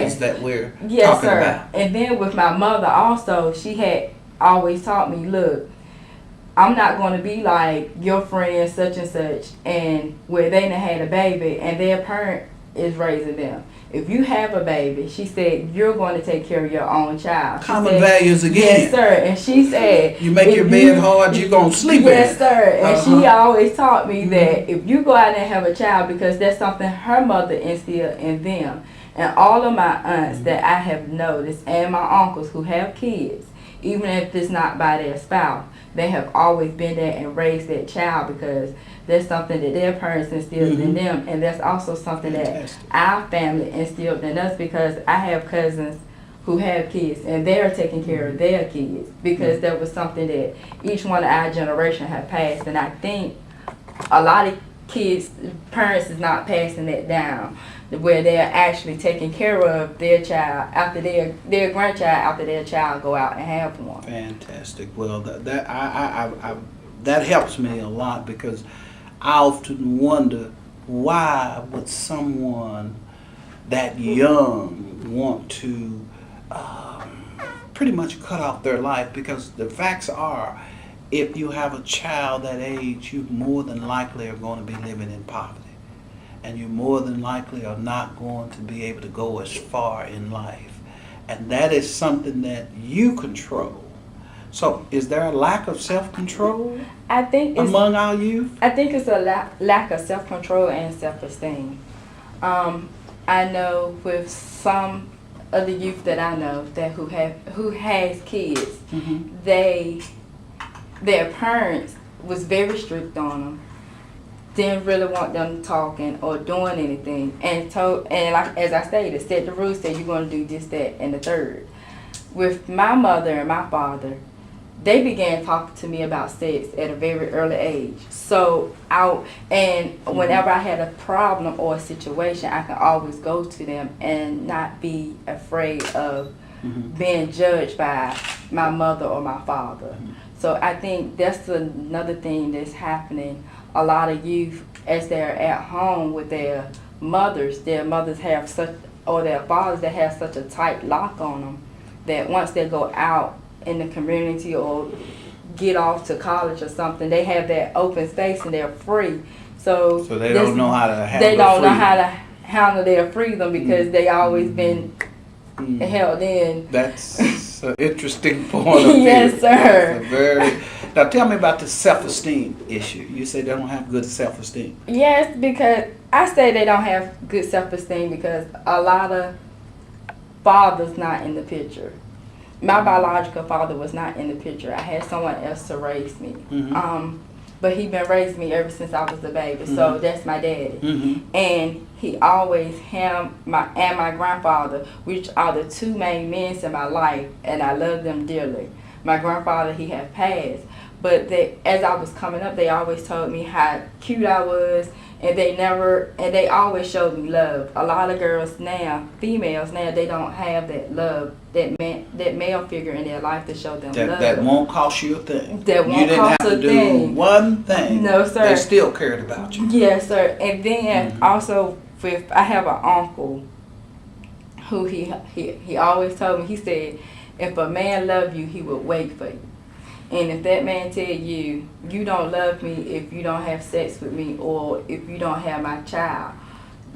yes. that we're yes, talking sir. about. And then with my mother also, she had always taught me, look, I'm not going to be like your friend such and such, and where they done had a baby and their parent is raising them. If you have a baby, she said, you're going to take care of your own child. She Common said, values again. yes, sir. And she said, You make if your bed hard, you're going to sleep yes, in it. sir. And she always taught me Mhm. that if you go out and have a child, because that's something her mother instilled in them. And all of my aunts that I have noticed, and my uncles who have kids, even if it's not by their spouse, they have always been there and raised that child, because that's something that their parents instilled in them, and that's also something Fantastic. that our family instilled in us, because I have cousins who have kids and they're taking care of their kids, because that was something that each one of our generation have passed. And I think a lot of kids, parents is not passing that down, where they're actually taking care of their child after their grandchild after their child go out and have one. Fantastic. Well, that helps me a lot, because I often wonder, why would someone that young want to pretty much cut off their life? Because the facts are, if you have a child that age, you more than likely are going to be living in poverty, and you more than likely are not going to be able to go as far in life, and that is something that you control. So is there a lack of self-control I think it's, among our youth? I think it's a lack of self-control and self-esteem. I know with some of the youth that I know that who has kids, their parents was very strict on them, didn't really want them talking or doing anything, and like as I stated, set the rules, said you're going to do this, that, and the third. With my mother and my father, they began talking to me about sex at a very early age. So whenever I had a problem or a situation, I could always go to them and not be afraid of being judged by my mother or my father. So I think that's another thing that's happening. A lot of youth, as they're at home with their mothers have such, or their fathers that have such a tight lock on them, that once they go out in the community or get off to college or something, they have that open space and they're free. So they don't know how to handle they don't know freedom. how to handle their freedom, because they always been held in. That's an interesting point of view. Yes, sir. Now tell me about the self-esteem issue. You say they don't have good self-esteem. Yes, because I say they don't have good self-esteem because a lot of fathers not in the picture. My biological father was not in the picture. I had someone else to raise me. But he been raising me ever since I was a baby. So that's my daddy. And he always, my grandfather, which are the two main men in my life, and I love them dearly. My grandfather, he had passed. But as I was coming up, they always told me how cute I was, and they always showed me love. A lot of girls now, females now, they don't have that love, that male figure in their life to show them love. That won't cost you a thing. That won't you didn't cost have a to do thing. one thing. No, sir. They still cared about you. Yes, sir. And then also, I have an uncle who he always told me, he said, if a man loved you, he would wait for you. And if that man tell you, you don't love me if you don't have sex with me, or if you don't have my child,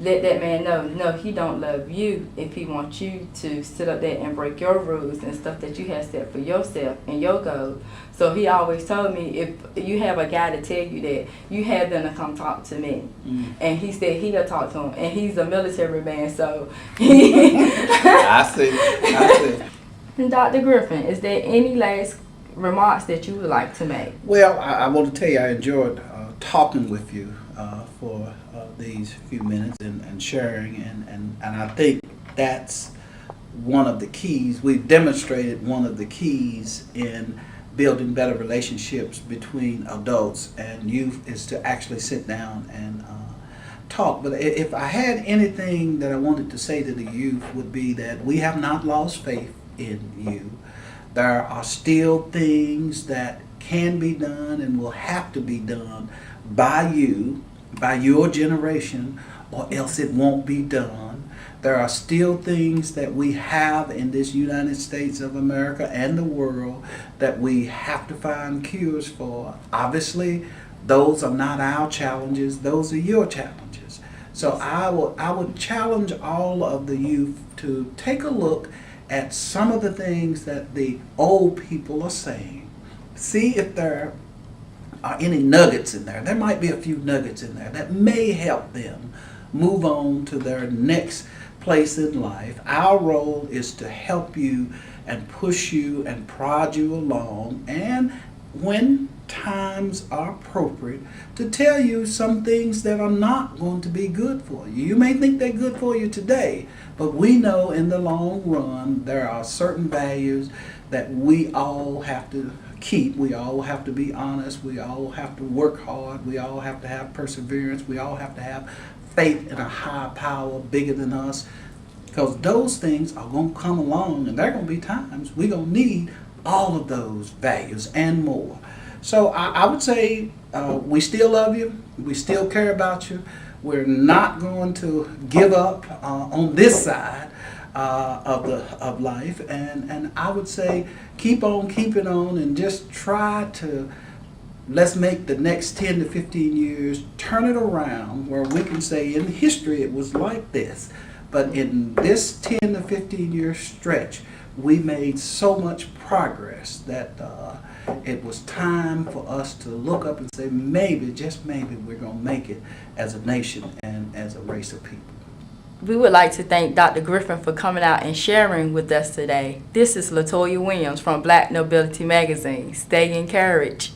let that man know, no, he don't love you if he wants you to sit up there and break your rules and stuff that you have set for yourself and your goals. So he always told me, if you have a guy to tell you that, you have them to come talk to me. And he said he'll talk to him. And he's a military man, so I see. And Dr. Griffin, is there any last remarks that you would like to make? Well, I want to tell you, I enjoyed talking with you for these few minutes and sharing, and I think that's one of the keys. We've demonstrated one of the keys in building better relationships between adults and youth is to actually sit down and talk. But if I had anything that I wanted to say to the youth, would be that we have not lost faith in you. There are still things that can be done and will have to be done by you, by your generation, or else it won't be done. There are still things that we have in this United States of America and the world that we have to find cures for. Obviously, those are not our challenges, those are your challenges. So I would challenge all of the youth to take a look at some of the things that the old people are saying. See if there are any nuggets in there. There might be a few nuggets in there that may help them move on to their next place in life. Our role is to help you and push you and prod you along, and when times are appropriate, to tell you some things that are not going to be good for you. You may think they're good for you today, but we know in the long run there are certain values that we all have to keep. We all have to be honest. We all have to work hard. We all have to have perseverance. We all have to have faith in a high power bigger than us, because those things are going to come along, and there are going to be times we're going to need all of those values and more. So I would say we still love you. We still care about you. We're not going to give up on this side of life, and I would say keep on keeping on, and just try to, let's make the next 10 to 15 years, turn it around where we can say in history it was like this. But in this 10 to 15 year stretch, we made so much progress that it was time for us to look up and say, maybe, just maybe, we're going to make it as a nation and as a race of people. We would like to thank Dr. Griffin for coming out and sharing with us today. This is Latoya Williams from Black Nobility Magazine. Stay encouraged.